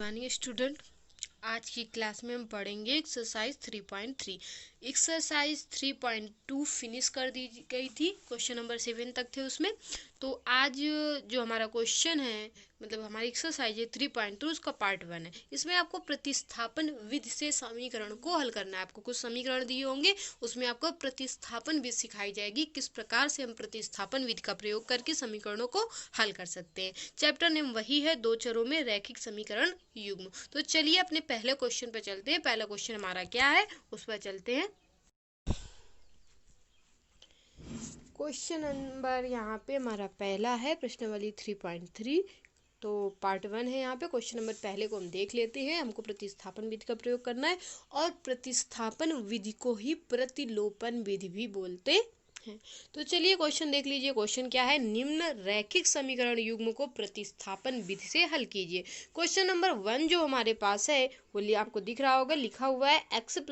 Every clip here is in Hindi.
Morning student. आज की क्लास में हम पढ़ेंगे एक्सरसाइज 3.3। एक्सरसाइज 3.2 फिनिश कर दी गई थी, क्वेश्चन नंबर 7 तक थे उसमें। तो आज जो हमारा क्वेश्चन है, मतलब हमारी एक्सरसाइज है 3.2, उसका पार्ट 1 है। इसमें आपको प्रतिस्थापन विधि से समीकरण को हल करना है। आपको कुछ समीकरण दिए होंगे, उसमें आपको प्रतिस्थापन विधि सिखाई जाएगी, किस प्रकार से हम प्रतिस्थापन विधि का प्रयोग करके समीकरणों को हल कर सकते हैं। चैप्टर नेम वही है, दो चरों में रैखिक समीकरण युग्म। तो चलिए अपने पहले क्वेश्चन पर चलते हैं। पहला क्वेश्चन हमारा क्या है, उस पर चलते हैं। क्वेश्चन नंबर यहाँ पे हमारा पहला है, प्रश्नावली 3.3। तो पार्ट 1 है यहाँ पे। क्वेश्चन नंबर पहले को हम देख लेते हैं। हमको प्रतिस्थापन विधि का प्रयोग करना है, और प्रतिस्थापन विधि को ही प्रतिलोपन विधि भी बोलते हैं। तो चलिए क्वेश्चन देख लीजिए। क्वेश्चन क्या है, निम्न रैखिक समीकरण युग्म को प्रतिस्थापन विधि से हल कीजिए। क्वेश्चन नंबर 1 जो हमारे पास है वो आपको दिख रहा होगा, लिखा हुआ है x +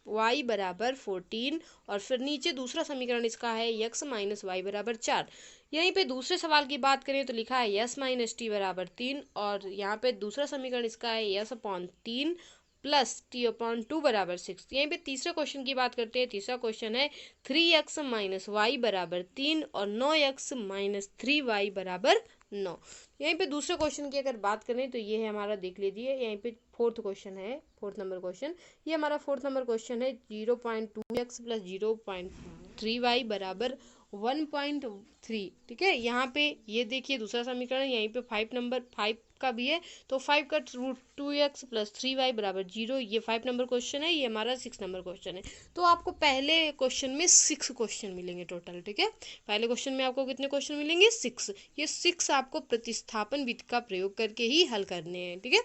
y = 14, और फिर नीचे दूसरा समीकरण इसका है x - y = 4। यहीं पे दूसरे सवाल की बात करें तो लिखा है s - t = 3, और यहाँ पे दूसरा समीकरण इसका है s/3 + t/2 = 6। यहीं पे तीसरे क्वेश्चन की बात करते हैं। तीसरा क्वेश्चन है 3x - y = 3 और 9x - 3y = 9। यहीं पे दूसरे क्वेश्चन की अगर बात करें तो ये है हमारा, देख लीजिए यहीं पे फोर्थ क्वेश्चन है, फोर्थ नंबर क्वेश्चन। ये हमारा फोर्थ नंबर क्वेश्चन है, 0.2x + 0.3y = 1.3। ठीक है, यहाँ पे ये देखिए दूसरा समीकरण, यहीं पे 5 नंबर 5 का भी है। तो 5 का √2x + 3y = 0, ये 5 नंबर क्वेश्चन है। ये हमारा 6 नंबर क्वेश्चन है। तो आपको पहले क्वेश्चन में 6 क्वेश्चन मिलेंगे टोटल। ठीक है, पहले क्वेश्चन में आपको कितने क्वेश्चन मिलेंगे, 6। ये 6 आपको प्रतिस्थापन विधि का प्रयोग करके ही हल करने हैं। ठीक है,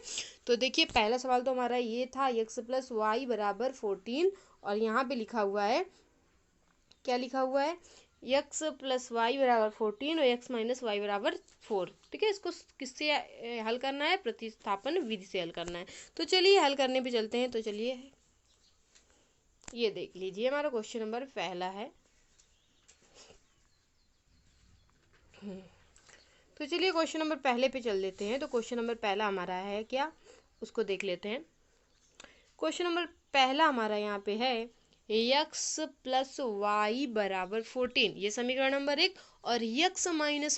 तो देखिए पहला सवाल तो हमारा ये था, x + y = 14, और यहाँ पे लिखा हुआ है, क्या लिखा हुआ है, x + y = 14 और x - y = 4। ठीक है, इसको किससे हल करना है, प्रतिस्थापन विधि से हल करना है। तो चलिए हल करने पे चलते हैं। तो चलिए ये देख लीजिए, हमारा क्वेश्चन नंबर पहला है। तो चलिए क्वेश्चन नंबर पहले पे चल देते हैं। तो क्वेश्चन नंबर पहला हमारा है क्या, उसको देख लेते हैं। क्वेश्चन नंबर पहला हमारा यहाँ पे है, x + y = 14, ये समीकरण नंबर 1, और x -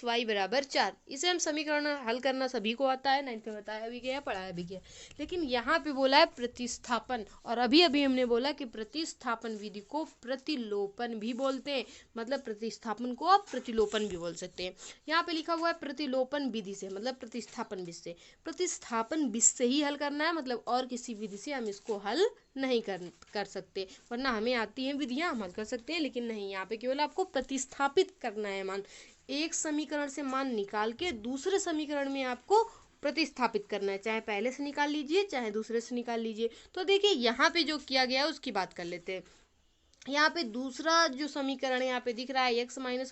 y = 4। इसे हम समीकरण हल करना सभी को आता है, 9th में बताया भी गया, पढ़ाया भी गया। लेकिन यहाँ पे बोला है प्रतिस्थापन, और अभी अभी हमने बोला कि प्रतिस्थापन विधि को प्रतिलोपन भी बोलते हैं। मतलब प्रतिस्थापन को आप प्रतिलोपन भी बोल सकते हैं। यहाँ पे लिखा हुआ है प्रतिलोपन विधि से, मतलब प्रतिस्थापन विधि से। प्रतिस्थापन विधि से ही हल करना है, मतलब और किसी विधि से हम इसको हल नहीं कर सकते, वरना हमें आती हैं विधियां, हम हल कर सकते हैं, लेकिन नहीं, यहाँ पे केवल आपको प्रतिस्थापित करना है मान। एक समीकरण से मान निकाल के दूसरे समीकरण में आपको प्रतिस्थापित करना है, चाहे पहले से निकाल लीजिए चाहे दूसरे से निकाल लीजिए। तो देखिए यहाँ पे जो किया गया है उसकी बात कर लेते हैं। यहाँ पे दूसरा जो समीकरण यहाँ पे दिख रहा है, x - y =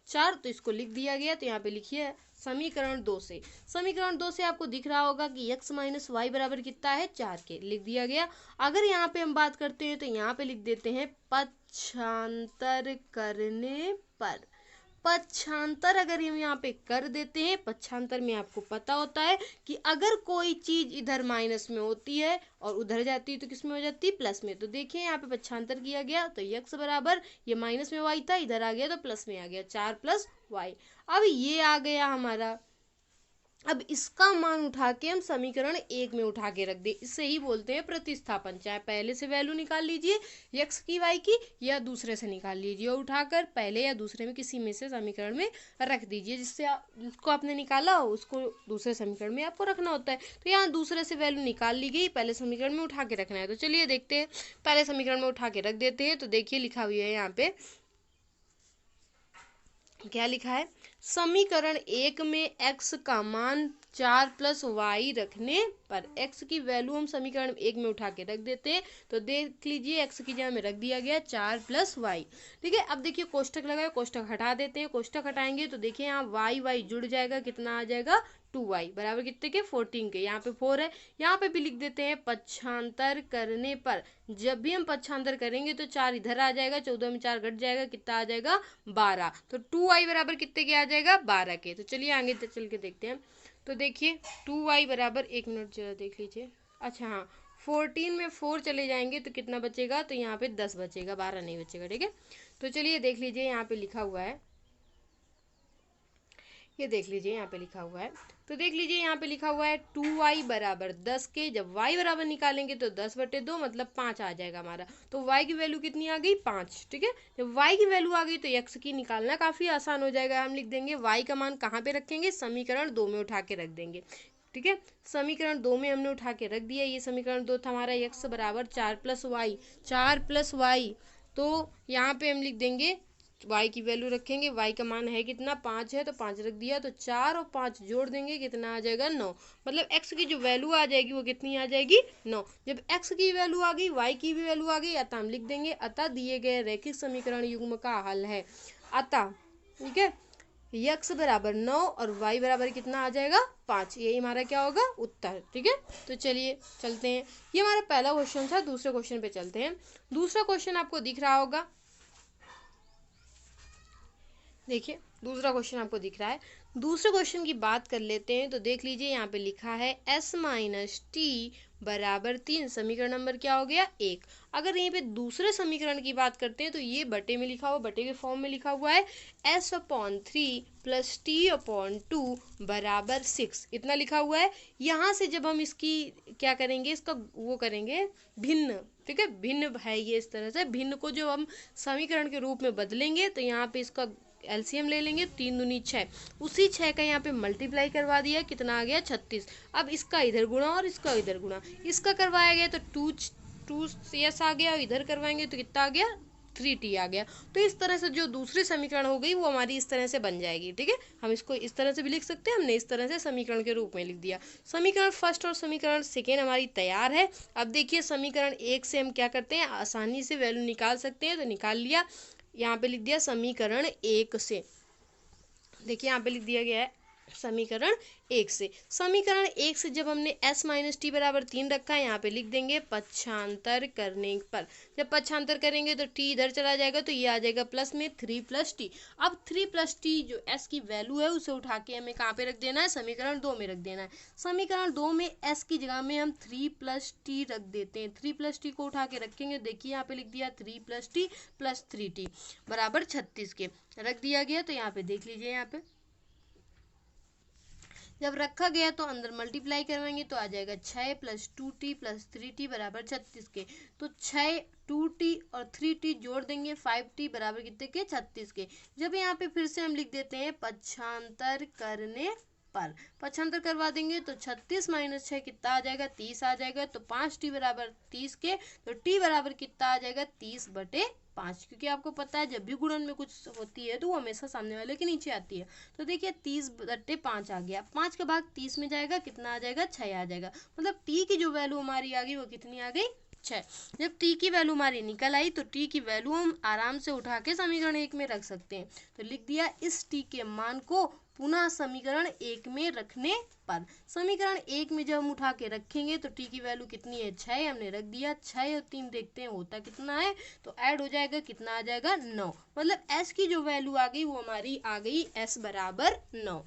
4, तो इसको लिख दिया गया। तो यहाँ पे लिखिए समीकरण 2 से, समीकरण 2 से आपको दिख रहा होगा कि x - y = कितना है, 4 के, लिख दिया गया। अगर यहाँ पे हम बात करते हैं तो यहाँ पे लिख देते हैं पक्षांतर करने पर। पक्षांतर अगर हम यहाँ पे कर देते हैं, पक्षांतर में आपको पता होता है कि अगर कोई चीज इधर माइनस में होती है और उधर जाती है तो किस में हो जाती है, प्लस में। तो देखिए यहाँ पे पक्षांतर किया गया, तो x बराबर, ये माइनस में y था, इधर आ गया तो प्लस में आ गया, 4 + y। अब ये आ गया हमारा। अब इसका मान उठा के हम समीकरण 1 में उठा के रख दे, इससे ही बोलते हैं प्रतिस्थापन। चाहे पहले से वैल्यू निकाल लीजिए x की y की, या दूसरे से निकाल लीजिए, और उठाकर पहले या दूसरे में किसी में से समीकरण में रख दीजिए, जिससे जिसको आपने निकाला हो उसको दूसरे समीकरण में आपको रखना होता है। तो यहाँ दूसरे से वैल्यू निकाल ली गई, पहले समीकरण में उठा के रखना है। तो चलिए देखते हैं, पहले समीकरण में उठा के रख देते हैं। तो देखिए लिखा हुआ है यहाँ पे, क्या लिखा है, समीकरण 1 में x का मान 4 + y रखने पर, x की वैल्यू हम समीकरण 1 में उठा के रख देते हैं। तो देख लीजिए x की जगह में रख दिया गया 4 + y। ठीक है, अब देखिए कोष्टक लगाए, कोष्टक हटा देते हैं। कोष्टक हटाएंगे तो देखिए यहाँ y जुड़ जाएगा, कितना आ जाएगा, 2y बराबर कितने के, 14 के। यहाँ पे 4 है, यहाँ पे भी लिख देते हैं पक्षांतर करने पर। जब भी हम पक्षांतर करेंगे तो 4 इधर आ जाएगा, 14 में 4 घट जाएगा, कितना आ जाएगा, 12। तो 2y बराबर कितने के आ जाएगा, 12 के। तो चलिए आगे चल के देखते हैं। तो देखिए 2y बराबर, एक मिनट जरा देख लीजिए, अच्छा हाँ 14 में 4 चले जाएंगे तो कितना बचेगा, तो यहाँ पे 10 बचेगा, 12 नहीं बचेगा, ठीक है। तो चलिए देख लीजिए यहाँ पे लिखा हुआ है, ये देख लीजिए यहाँ पे लिखा हुआ है, तो देख लीजिए यहाँ पे लिखा हुआ है 2y बराबर 10 के, जब y बराबर निकालेंगे तो 10/2 मतलब 5 आ जाएगा हमारा। तो y की वैल्यू कितनी आ गई, 5, ठीक है। जब y की वैल्यू आ गई तो x की निकालना काफ़ी आसान हो जाएगा। हम लिख देंगे y का मान कहाँ पे रखेंगे, समीकरण 2 में उठा के रख देंगे, ठीक है। समीकरण 2 में हमने उठा के रख दिया, ये समीकरण 2 था हमारा, x बराबर 4+y, तो यहाँ पे हम लिख देंगे y की वैल्यू रखेंगे, y का मान है कितना, 5 है, तो 5 रख दिया, तो 4 और 5 जोड़ देंगे, कितना आ जाएगा, 9। मतलब x की जो वैल्यू आ जाएगी वो कितनी आ जाएगी, 9। जब x की वैल्यू आ गई, y की भी वैल्यू आ गई, अतः हम लिख देंगे अतः दिए गए रैखिक समीकरण युग्म का हल है, अतः, ठीक है, x बराबर 9 और y बराबर कितना आ जाएगा, 5। यही हमारा क्या होगा, उत्तर, ठीक है। तो चलिए चलते हैं, ये हमारा पहला क्वेश्चन था। दूसरे क्वेश्चन पे चलते हैं। दूसरा क्वेश्चन आपको दिख रहा होगा, देखिए दूसरा क्वेश्चन आपको दिख रहा है। दूसरे क्वेश्चन की बात कर लेते हैं, तो देख लीजिए यहाँ पे लिखा है s माइनस टी बराबर 3, समीकरण नंबर क्या हो गया, 1। अगर यहीं पे दूसरे समीकरण की बात करते हैं तो ये बटे में लिखा हुआ, बटे के फॉर्म में लिखा हुआ है s/3 प्लस t/2 बराबर 6, इतना लिखा हुआ है। यहाँ से जब हम इसकी क्या करेंगे, इसका वो करेंगे भिन्न, ठीक है, भिन्न है ये, इस तरह से भिन्न को जो हम समीकरण के रूप में बदलेंगे तो यहाँ पे इसका एलसीएम ले लेंगे, 3 दूनी 6, उसी 6 का यहाँ पे मल्टीप्लाई करवा दिया, कितना आ गया, 36। अब इसका इधर गुणा और इसका इधर गुणा, इसका करवाया गया तो 2 यस आ गया, इधर करवाएंगे तो कितना आ गया, 3t आ गया। तो इस तरह से जो दूसरी समीकरण हो गई वो हमारी इस तरह से बन जाएगी, ठीक है। हम इसको इस तरह से भी लिख सकते हैं, हमने इस तरह से समीकरण के रूप में लिख दिया। समीकरण फर्स्ट और समीकरण सेकेंड हमारी तैयार है। अब देखिए समीकरण 1 से हम क्या करते हैं, आसानी से वैल्यू निकाल सकते हैं, तो निकाल लिया। यहाँ पे लिख दिया समीकरण 1 से, देखिए यहाँ पे लिख दिया गया है समीकरण 1 से। समीकरण 1 से जब हमने s माइनस टी बराबर 3 रखा है, यहाँ पे लिख देंगे पक्षांतर करने पर। जब पक्षांतर करेंगे तो t इधर चला जाएगा, तो ये आ जाएगा प्लस में 3 + t। अब 3 + t जो s की वैल्यू है उसे उठा के हमें कहाँ पे रख देना है, समीकरण 2 में रख देना है। समीकरण 2 में s की जगह में हम 3 + t रख देते हैं। 3 + t को उठा के रखेंगे, देखिए यहाँ पे लिख दिया 3 + t + 3t बराबर 36 के रख दिया गया। तो यहाँ पे देख लीजिए, यहाँ पे जब रखा गया तो अंदर मल्टीप्लाई करवाएंगे तो आ जाएगा 6 + 2t + 3t बराबर 36 के। तो 6 2t और 3t जोड़ देंगे, 5t बराबर कितने के, 36 के। जब यहाँ पे फिर से हम लिख देते हैं पक्षांतर करने पर, पक्षांतर करवा देंगे तो 36 - 6 कितना आ जाएगा, 30 आ जाएगा। तो 5t बराबर 30 के, तो t बराबर कितना आ जाएगा, 30/5, क्योंकि आपको पता है जब भी गुणन में कुछ होती है तो वो हमेशा सामने वाले के नीचे आती है। तो देखिए 30/5 आ गया, 5 का भाग 30 में जाएगा, कितना आ जाएगा, 6 आ जाएगा। मतलब t की जो वैल्यू हमारी आ गई वो कितनी आ गई, 6। जब t की वैल्यू हमारी निकल आई तो t की वैल्यू हम आराम से उठा के समीकरण 1 में रख सकते हैं। तो लिख दिया इस t के मान को पुनः समीकरण 1 में रखने पर। समीकरण 1 में जब हम उठा के रखेंगे तो t की वैल्यू कितनी है, 6, हमने रख दिया। 6 और 3 देखते हैं होता कितना है, तो ऐड हो जाएगा, कितना आ जाएगा, 9। मतलब s की जो वैल्यू आ गई वो हमारी आ गई s बराबर 9।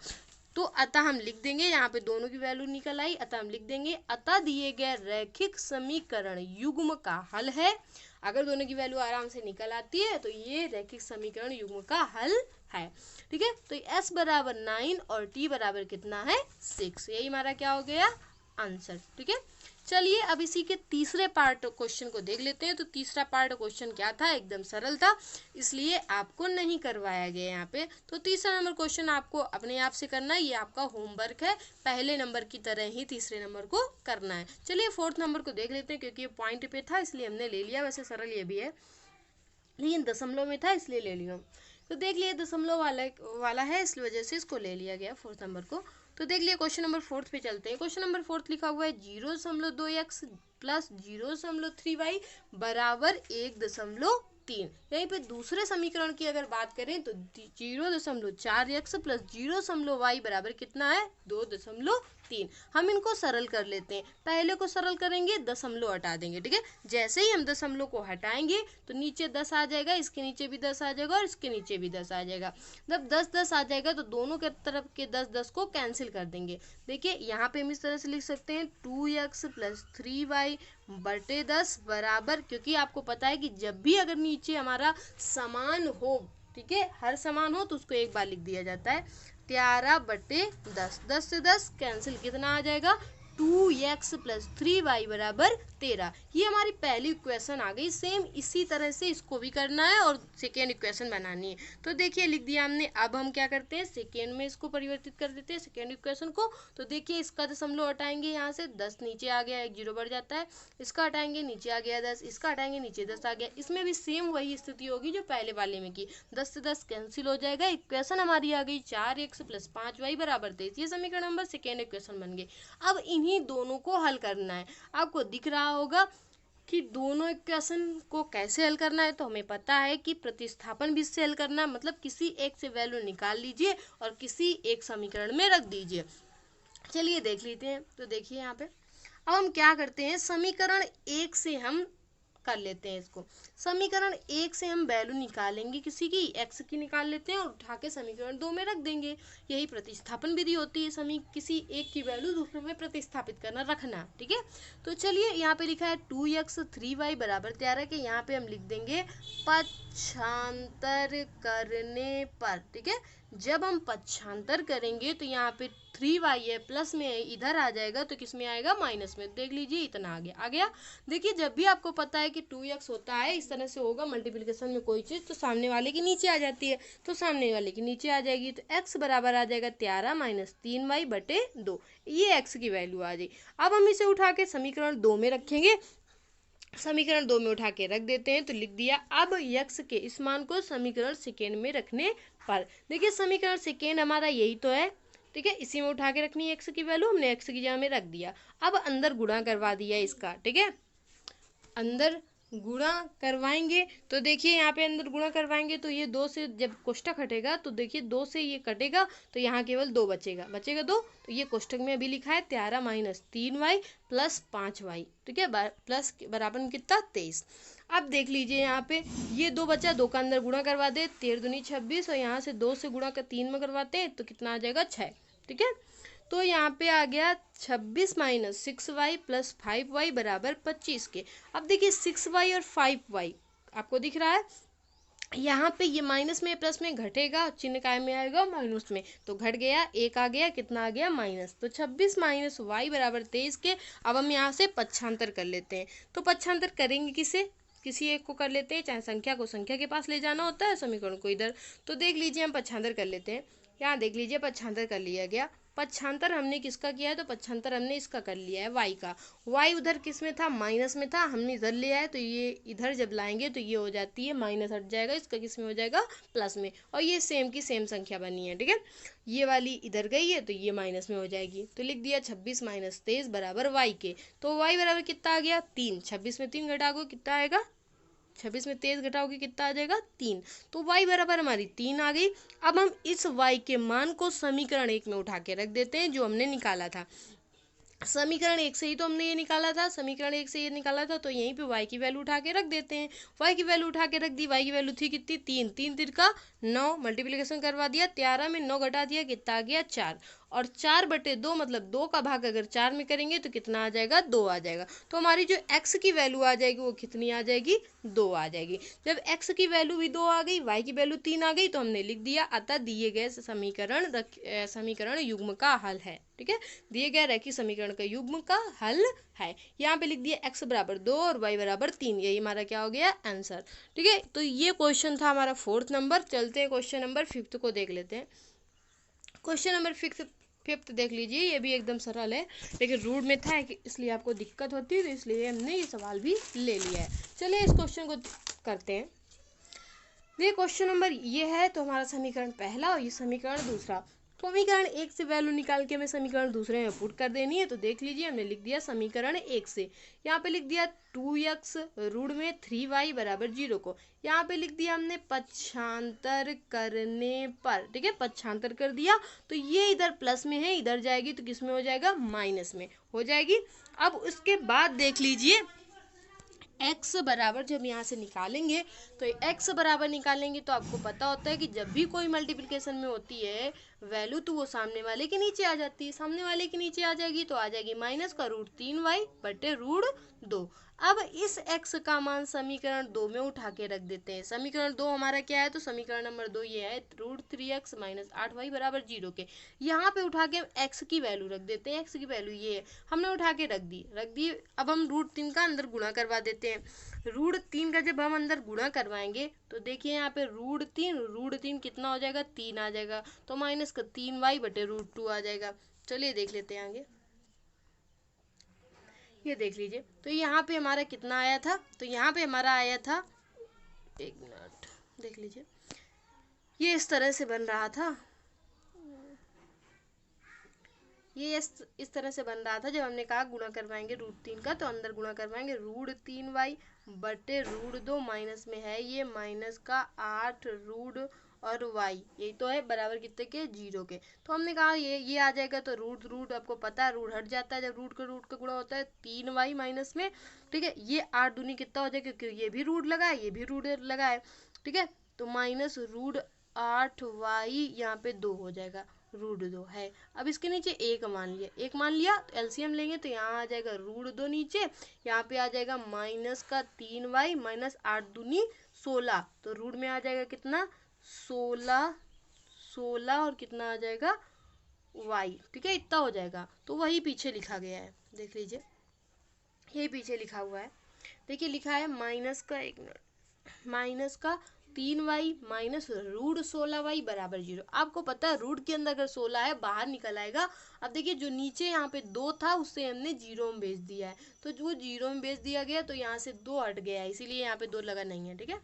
तो अतः हम लिख देंगे, यहाँ पे दोनों की वैल्यू निकल आई, अतः हम लिख देंगे अतः दिए गए रैखिक समीकरण युग्म का हल है। अगर दोनों की वैल्यू आराम से निकल आती है तो ये रैखिक समीकरण युग्म का हल है, ठीक है। तो s बराबर 9 और t बराबर कितना है, 6, यही हमारा क्या हो गया, आंसर, ठीक है। चलिए अब इसी के तीसरे पार्ट क्वेश्चन को देख लेते हैं। तो तीसरा पार्ट क्वेश्चन क्या था, एकदम सरल था, इसलिए आपको नहीं करवाया गया यहाँ पे। तो तीसरा नंबर क्वेश्चन आपको अपने आप से करना है, ये आपका होमवर्क है, पहले नंबर की तरह ही तीसरे नंबर को करना है। चलिए फोर्थ नंबर को देख लेते हैं, क्योंकि ये पॉइंट पे था इसलिए हमने ले लिया, वैसे सरल ये भी है लेकिन दशमलव में था इसलिए ले लिया। तो देख लिए दशमलव वाला है, इस वजह से इसको ले लिया गया फोर्थ नंबर को। तो देख लिए क्वेश्चन नंबर 4 पे चलते हैं। क्वेश्चन नंबर 4 लिखा हुआ है 0.2x + 0.3y बराबर 1.3। यहीं पे दूसरे समीकरण की अगर बात करें तो 0.4x + 0.y बराबर कितना है, 2.3। 3। हम इनको सरल कर लेते हैं। पहले को सरल करेंगे, दशमलव हटा देंगे, ठीक है। जैसे ही हम दशमलव को हटाएंगे तो नीचे 10 आ जाएगा, इसके नीचे भी 10 आ जाएगा और इसके नीचे भी 10 आ जाएगा। जब 10 10 आ जाएगा तो दोनों के तरफ के 10 10 को कैंसिल कर देंगे। देखिए यहाँ पे हम इस तरह से लिख सकते हैं 2x + 3y बटे 10 बराबर, क्योंकि आपको पता है कि जब भी अगर नीचे हमारा समान हो, ठीक है, हर समान हो तो उसको एक बार लिख दिया जाता है। 13 बटे 10, 10 से 10 कैंसिल, कितना आ जाएगा 2x + 3y बराबर 13। ये हमारी पहली इक्वेशन आ गई। सेम इसी तरह से इसको भी करना है और सेकेंड इक्वेशन बनानी है। तो देखिए लिख दिया हमने। अब हम क्या करते हैं, सेकेंड में इसको परिवर्तित कर देते हैं सेकेंड इक्वेशन को। तो देखिए इसका दशमलव हटाएंगे, यहाँ से 10 नीचे आ गया, 1 0 बढ़ जाता है। इसका हटाएंगे, नीचे आ गया 10, इसका हटाएंगे, नीचे 10 आ गया। इसमें भी सेम वही स्थिति होगी जो पहले वाले में की, 10 से 10 कैंसिल हो जाएगा। इक्वेशन हमारी आ गई 4x + 5y बराबर 23। ये समीकरण नंबर सेकेंड इक्वेशन बन गए। अब इन्हीं दोनों को हल करना है। आपको दिख रहा होगा कि दोनों इक्वेशन को कैसे हल करना है। तो हमें पता है कि प्रतिस्थापन भी इससे हल करना है, मतलब किसी एक से वैल्यू निकाल लीजिए और किसी एक समीकरण में रख दीजिए। चलिए देख लेते हैं। तो देखिए यहाँ पे अब हम क्या करते हैं, समीकरण 1 से हम कर लेते हैं इसको। समीकरण 1 से हम वैल्यू निकालेंगे, किसी की x की निकाल लेते हैं और उठा के समीकरण 2 में रख देंगे। यही प्रतिस्थापन विधि होती है, किसी एक की वैल्यू दूसरे में प्रतिस्थापित करना, रखना, ठीक है। तो चलिए यहाँ पे लिखा है 2x 3y बराबर 13 के, यहाँ पे हम लिख देंगे पक्षांतर करने पर, ठीक है। जब हम पक्षांतर करेंगे तो यहाँ पे 3y है, प्लस में इधर आ जाएगा तो किस में आएगा, माइनस में। देख लीजिए इतना आ गया। देखिए जब भी आपको पता है कि 2x होता है, इस तरह से होगा मल्टीप्लिकेशन में कोई चीज़, तो सामने वाले की नीचे आ जाती है, तो सामने वाले की नीचे आ जाएगी। तो x बराबर आ जाएगा 13 - 3y बटे 2। ये x की वैल्यू आ जाएगी। अब हम इसे उठा के समीकरण 2 में रखेंगे। समीकरण 2 में उठा के रख देते हैं। तो लिख दिया। अब x के इस मान को समीकरण सेकेंड में रखने पर, देखिए समीकरण सेकेंड हमारा यही तो है, ठीक है। इसी में उठा के रखनी है x की वैल्यू, हमने x की जगह में रख दिया। अब अंदर गुणा करवा दिया इसका, ठीक है। अंदर गुणा करवाएंगे तो देखिए यहाँ पे अंदर गुणा करवाएंगे तो ये 2 से जब कोष्टक हटेगा तो देखिए 2 से ये कटेगा तो यहाँ केवल 2 बचेगा 2। तो ये कोष्टक में अभी लिखा है 13 - 3y + 5y, ठीक है, प्लस बराबर में कितना 23। अब देख लीजिए यहाँ पे ये 2 बचा, 2 का अंदर गुणा करवा दे, 13 दूनी 26 और यहाँ से 2 से गुणा कर 3 में करवाते हैं तो कितना आ जाएगा 6, ठीक है। तो यहाँ पे आ गया 26 - 6y + 5y बराबर 25 के। अब देखिए 6y और 5y आपको दिख रहा है, यहाँ पे ये माइनस में प्लस में घटेगा, चिन्ह काय में आएगा, माइनस में, तो घट गया, 1 आ गया, कितना आ गया माइनस। तो 26 - y बराबर 23 के। अब हम यहाँ से पक्षांतर कर लेते हैं। तो पक्षांतर करेंगे किसे, किसी एक को कर लेते हैं, चाहे संख्या को संख्या के पास ले जाना होता है, समीकरण को इधर। तो देख लीजिए हम पक्षांतर कर लेते हैं। यहाँ देख लीजिए पक्षांतर कर लिया गया। पक्षांतर हमने किसका किया है, तो पक्षांतर हमने इसका कर लिया है y का। y उधर किस में था, माइनस में था, हमने इधर लिया है तो ये इधर जब लाएंगे तो ये हो जाती है माइनस, हट जाएगा, इसका किस में हो जाएगा, प्लस में। और ये सेम की सेम संख्या बनी है, ठीक है। ये वाली इधर गई है तो ये माइनस में हो जाएगी। तो लिख दिया 26 - 23 बराबर y के। तो y बराबर कितना आ गया 3। 26 में 3 घटाओगे कितना आएगा, 26 में 23 घटाओगे कितना आ जाएगा 3। तो y बराबर हमारी 3 आ गई। अब हम इस y के मान को समीकरण 1 में उठा के रख देते हैं, जो हमने निकाला था। समीकरण 1 से ही तो हमने ये निकाला था, समीकरण 1 से ये निकाला था, तो यहीं पे y की वैल्यू उठा के रख देते हैं। y की वैल्यू उठा के रख दी, y की वैल्यू थी कितनी 3, 3 तिरका 9, मल्टीप्लिकेशन करवा दिया, 13 में 9 घटा दिया, कितना आ गया 4। और 4 बटे 2 मतलब 2 का भाग अगर 4 में करेंगे तो कितना आ जाएगा 2 आ जाएगा। तो हमारी जो x की वैल्यू आ जाएगी वो कितनी आ जाएगी 2 आ जाएगी। जब x की वैल्यू भी 2 आ गई, y की वैल्यू 3 आ गई, तो हमने लिख दिया अतः दिए गए समीकरण युग्म का हल है, ठीक है। दिए गए रैखिक समीकरण का युग्म का हल है। यहाँ पे लिख दिया x बराबर 2 और y बराबर 3, यही हमारा क्या हो गया आंसर, ठीक है। तो ये क्वेश्चन था हमारा 4th नंबर। चलते हैं क्वेश्चन नंबर 5th को देख लेते हैं। क्वेश्चन नंबर 5th देख लीजिए, ये भी एकदम सरल है, लेकिन रूट में था इसलिए आपको दिक्कत होती है, तो इसलिए हमने ये सवाल भी ले लिया है। चलिए इस क्वेश्चन को करते हैं। ये क्वेश्चन नंबर ये है तो हमारा समीकरण पहला और ये समीकरण दूसरा। समीकरण 1 से वैल्यू निकाल के हमें समीकरण दूसरे में पुट कर देनी है। तो देख लीजिए, हमने लिख दिया समीकरण 1 से, यहाँ पे लिख दिया 2x √3y = 0 को, यहाँ पे लिख दिया हमने पक्षांतर करने पर, ठीक है, पक्षांतर कर दिया। तो ये इधर प्लस में है, इधर जाएगी तो किस में हो जाएगा, माइनस में हो जाएगी। अब उसके बाद देख लीजिए x बराबर जब यहाँ से निकालेंगे, तो x बराबर निकालेंगे तो आपको पता होता है कि जब भी कोई मल्टीप्लिकेशन में होती है वैल्यू, तो वो सामने वाले के नीचे आ जाती है। सामने वाले के नीचे आ जाएगी तो आ जाएगी माइनस का √3y बटे √2। अब इस x का मान समीकरण 2 में उठा के रख देते हैं। समीकरण 2 हमारा क्या है, तो समीकरण नंबर 2 ये है √3x - 8y = 0 के। यहाँ पे उठा के हम x की वैल्यू रख देते हैं। x की वैल्यू ये है, हमने उठा के रख दी। अब हम √3 का अंदर गुणा करवा देते हैं। √3 का जब हम अंदर गुणा करवाएंगे तो देखिए यहाँ पे √3 कितना हो जाएगा, 3 आ जाएगा, तो माइनस का 3y बटे √2 आ जाएगा। चलिए देख लेते हैं आगे, ये देख लीजिए। तो यहाँ पे हमारा कितना आया था, तो यहाँ पे हमारा आया था, एक मिनट देख लीजिए, ये इस तरह से बन रहा था, ये इस तरह से बन रहा था। जब हमने कहा गुणा करवाएंगे √3 का, तो अंदर गुणा करवाएंगे √3y बटे √2, माइनस में है ये माइनस का 8 √ और y, यही तो है, बराबर कितने के, 0 के। तो हमने कहा ये आ जाएगा, तो रूट आपको पता है रूट हट जाता है जब रूट का गुणा होता है, 3y माइनस में, ठीक है। ये 8 दूनी कितना हो जाएगा, क्योंकि ये भी रूट लगा है, ये भी रूट लगा है, ठीक है। तो माइनस √8y यहाँ पे 2 हो जाएगा, √2 है। अब इसके नीचे एक मान लिया, तो एलसीएम लेंगे तो यहाँ आ जाएगा √2 नीचे, यहाँ पे आ जाएगा माइनस का 3y माइनस 8 दूनी 16, तो रूट में आ जाएगा कितना, 16 और कितना आ जाएगा y, ठीक है, इतना हो जाएगा। तो वही पीछे लिखा गया है, देख लीजिए, यही पीछे लिखा हुआ है। देखिए लिखा है माइनस का 3y माइनस √16y = 0। आपको पता है रूट के अंदर अगर 16 है बाहर निकल आएगा। अब देखिए जो नीचे यहाँ पे 2 था उससे हमने 0 में भेज दिया है, तो जो 0 में भेज दिया गया तो यहाँ से 2 हट गया है, इसीलिए यहाँ पे 2 लगा नहीं है, ठीक है।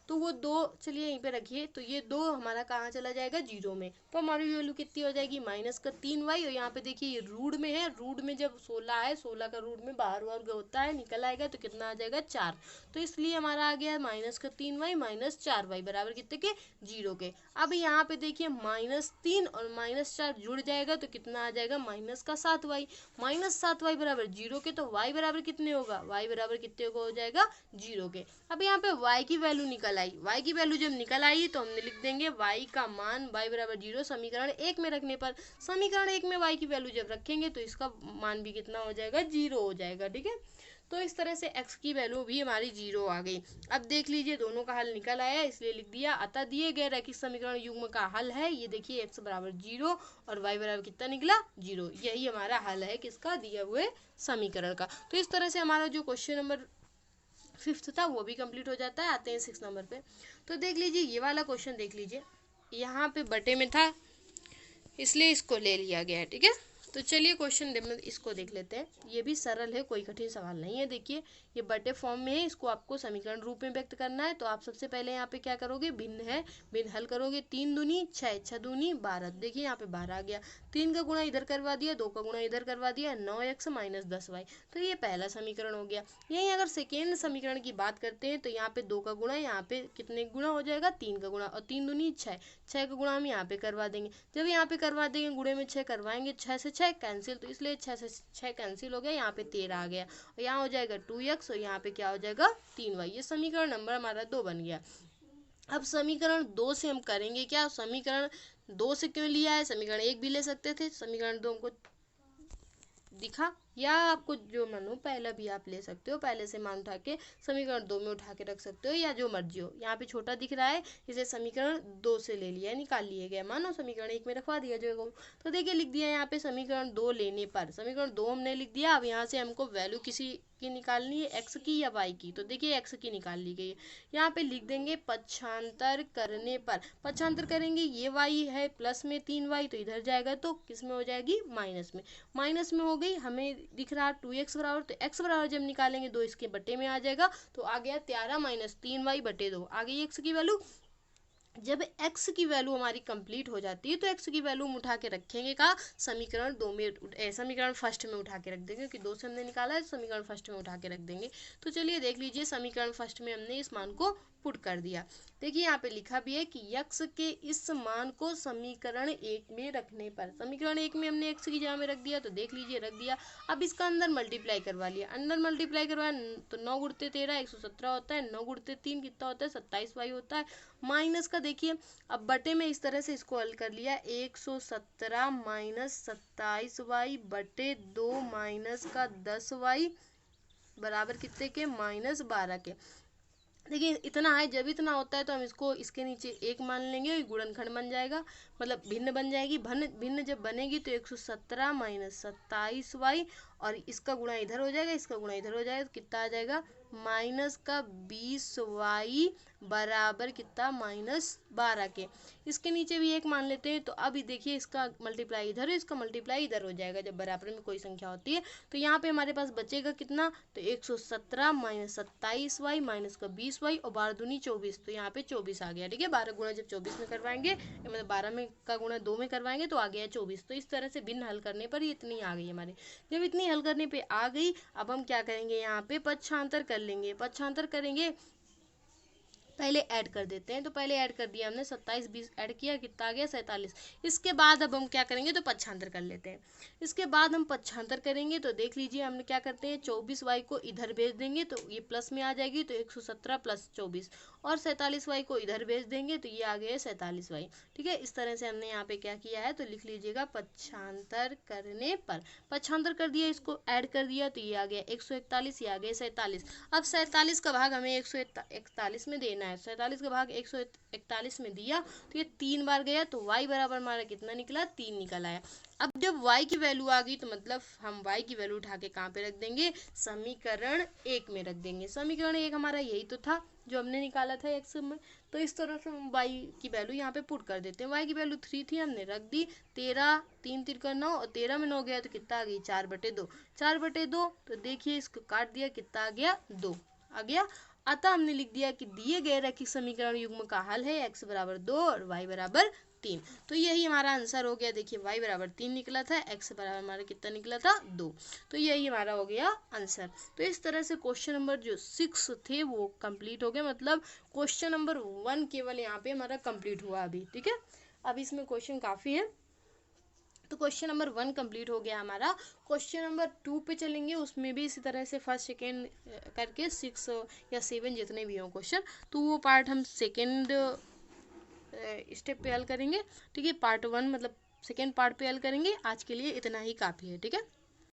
तो वो 2 चलिए यहीं पे रखिए, तो ये 2 हमारा कहाँ चला जाएगा, 0 में। तो हमारी वैल्यू कितनी हो जाएगी, माइनस का 3y, और यहाँ पे देखिए ये रूट में है, रूट में जब 16 है, 16 का रूट में बाहर होता है, निकल आएगा तो कितना आ जाएगा, 4। तो इसलिए हमारा आ गया माइनस का 3y माइनस 4y बराबर कितने के, 0 के। अब यहाँ पे देखिए -3 और -4 जुड़ जाएगा तो कितना आ जाएगा, माइनस का 7y माइनस 7y = 0 के। तो y बराबर कितने होगा, y बराबर कितने को हो जाएगा, 0 के। अब यहाँ पे y की वैल्यू निकल आई, y की वैल्यू जब निकल आई तो हमने लिख देंगे y का मान y = 0 समीकरण 1 में रखने पर। समीकरण 1 में y की वैल्यू जब रखेंगे तो इसका मान भी कितना हो जाएगा, 0 हो जाएगा, ठीक है। तो इस तरह से x की वैल्यू भी हमारी 0 आ गई। अब देख लीजिए दोनों का हल निकल आया, इसलिए लिख दिया, अतः दिए गए रैखिक समीकरण युग्म का हल है, ये देखिए x = 0 और y बराबर कितना निकला, 0। यही हमारा हल है किसका, दिए हुए समीकरण का। तो इस तरह से हमारा जो क्वेश्चन नंबर 5th था वो भी कंप्लीट हो जाता है। आते हैं 6 नंबर पे। तो देख लीजिए ये वाला क्वेश्चन देख लीजिए, यहाँ पे बटे में था इसलिए इसको ले लिया गया है, ठीक है। तो चलिए क्वेश्चन इसको देख लेते हैं, ये भी सरल है, कोई कठिन सवाल नहीं है। देखिए ये बटे फॉर्म में है, इसको आपको समीकरण रूप में व्यक्त करना है। तो आप सबसे पहले यहाँ पे क्या करोगे, भिन्न है, भिन्न हल करोगे, 3 दूनी 6, 6 दूनी 12, देखिए यहाँ पे 12 आ गया, 3 का गुणा इधर करवा दिया, 2 का गुणा इधर करवा दिया, 9x माइनस 10y, तो ये पहला समीकरण हो गया। यहीं अगर सेकेंड समीकरण की बात करते हैं तो यहाँ पे 2 का गुणा, यहाँ पे कितने गुणा हो जाएगा, 3 का गुणा, और 3 दूनी 6, 6 का गुणा हम यहाँ पे करवा देंगे। जब यहाँ पे करवा देंगे गुणे में 6 करवाएंगे, 6 से 6 कैंसिल, तो इसलिए 6 से 6 कैंसिल हो गया, यहाँ पे 13 आ गया, और यहाँ हो जाएगा 2x, और यहाँ पे क्या हो जाएगा, 3y। ये समीकरण नंबर हमारा 2 बन गया। अब समीकरण 2 से हम करेंगे क्या, समीकरण 2 से क्यों लिया है, समीकरण 1 भी ले सकते थे, समीकरण 2 हमको दिखा, या आपको जो मन हो पहला भी आप ले सकते हो, पहले से मान उठा के समीकरण 2 में उठा के रख सकते हो, या जो मर्जी हो। यहाँ पे छोटा दिख रहा है इसे समीकरण 2 से ले लिया, निकाल लिए गया, मानो समीकरण 1 में रखवा दिया जाएगा। तो देखिए लिख दिया यहाँ पे समीकरण 2 लेने पर, समीकरण 2 हमने लिख दिया। अब यहाँ से हमको वैल्यू किसी की निकालनी है, x की या y की, तो देखिए x की निकाल ली गई है। यहाँ पे लिख देंगे पक्षांतर करने पर, पक्षांतर करेंगे, ये y है प्लस में 3y, तो इधर जाएगा तो किस में हो जाएगी, माइनस में हो गई। हमें दिख रहा 2x बराबर, तो x बराबर जब निकालेंगे 2 इसके बटे में आ जाएगा, तो आ गया 13 - 3y/2, आ गई x की वैल्यू। जब x की वैल्यू हमारी कंप्लीट हो जाती है तो x की वैल्यू हम उठा के रखेंगे का समीकरण 2 में, समीकरण फर्स्ट में उठा के रख देंगे, क्योंकि 2 से हमने निकाला है तो समीकरण फर्स्ट में उठा के रख देंगे। तो चलिए देख लीजिए, समीकरण फर्स्ट में हमने इस मान को पुट कर दिया। देखिए यहाँ पे लिखा भी है कि x के इस मान को समीकरण 1 में रखने पर, समीकरण 1 में हमने x की जगह में रख दिया, तो देख लीजिए रख दिया। अब इसका अंदर मल्टीप्लाई करवा लिया, अंदर मल्टीप्लाई करवाया तो 9 गुणते 13 117 होता है, 9 गुणते 3 कितना होता है 27y होता है। माइनस का देखिए, अब बटे में इस तरह से इसको हल कर लिया, 117 माइनस 27y बटे 2 माइनस का 10y बराबर कितने के, -12 के। देखिए इतना है, जब इतना होता है तो हम इसको इसके नीचे 1 मान लेंगे, गुणनखंड बन जाएगा, मतलब भिन्न बन जाएगी। भिन्न जब बनेगी तो 117 माइनस 27y और इसका गुणा इधर हो जाएगा, इसका गुणा इधर हो जाएगा, तो कितना आ जाएगा माइनस का 20y बराबर कितना -12 के। इसके नीचे भी 1 मान लेते हैं, तो अब देखिए इसका मल्टीप्लाई इधर है, इसका मल्टीप्लाई इधर हो जाएगा जब बराबर में कोई संख्या होती है। तो यहाँ पे हमारे पास बचेगा कितना, तो 117 माइनस 27y माइनस का 20y और 12 दूनी 24, तो यहाँ पे 24 आ गया। ठीक है, 12 गुणा जब 24 में करवाएंगे, मतलब 12 में का गुणा 2 में करवाएंगे तो आ गया 24। तो इस तरह से भिन्न हल करने पर ये इतनी आ गई हमारे। जब इतनी हल करने पे आ गई, अब हम क्या करेंगे, यहाँ पे पक्षांतर कर लेंगे। पक्षांतर करेंगे, पहले ऐड कर देते हैं, तो पहले ऐड कर दिया हमने, 27 20 ऐड किया, कितना आ गया 47। इसके बाद अब हम क्या करेंगे, तो पक्षांतर कर लेते हैं। इसके बाद हम पक्षांतर करेंगे तो देख लीजिए हम क्या करते हैं, 24y को इधर भेज देंगे तो ये प्लस में आ जाएगी, तो 117 प्लस 24, और 47y को इधर भेज देंगे तो ये आ गया 47y। ठीक है, इस तरह से हमने यहाँ पे क्या किया है, तो लिख लीजिएगा पक्षांतर करने पर। पक्षांतर कर दिया, इसको ऐड कर दिया तो ये आ गया 141, ये आ गया 47। अब 47 का भाग हमें 141 में देना है, 47 का भाग 141 में दिया तो ये 3 बार गया, तो y बराबर हमारा कितना निकला, 3 निकल आया। अब जब y की वैल्यू आ गई तो मतलब हम y की वैल्यू उठा के कहाँ पे रख देंगे, समीकरण 1 में रख देंगे। समीकरण 1 हमारा यही तो था जो हमने निकाला था x में, तो इस तरह से हम y की वैल्यू यहाँ पे पुट कर देते हैं। y की वैल्यू 3 थी, हमने रख दी, 13 3 तिरका 9 और 13 में 9 गया तो कितना आ गई 4/2, 4/2। तो देखिए इसको काट दिया, कितना आ गया 2 आ गया। अतः हमने लिख दिया कि दिए गए रैखिक समीकरण युग्म का हल है x बराबर 2 और y बराबर 3। तो यही हमारा आंसर हो गया। देखिए y बराबर 3 निकला था, x बराबर हमारा कितना निकला था 2, तो यही हमारा हो गया आंसर। तो इस तरह से क्वेश्चन नंबर जो 6 थे वो कंप्लीट हो गए, मतलब क्वेश्चन नंबर 1 केवल यहाँ पे हमारा कंप्लीट हुआ अभी। ठीक है, अब इसमें क्वेश्चन काफ़ी है, तो क्वेश्चन नंबर 1 कंप्लीट हो गया हमारा। क्वेश्चन नंबर 2 पे चलेंगे, उसमें भी इसी तरह से फर्स्ट सेकेंड करके 6 या 7 जितने भी हों क्वेश्चन, तो वो पार्ट हम सेकेंड स्टेप पे हल करेंगे। ठीक है, पार्ट 1 मतलब सेकेंड पार्ट पे हल करेंगे। आज के लिए इतना ही काफ़ी है। ठीक है।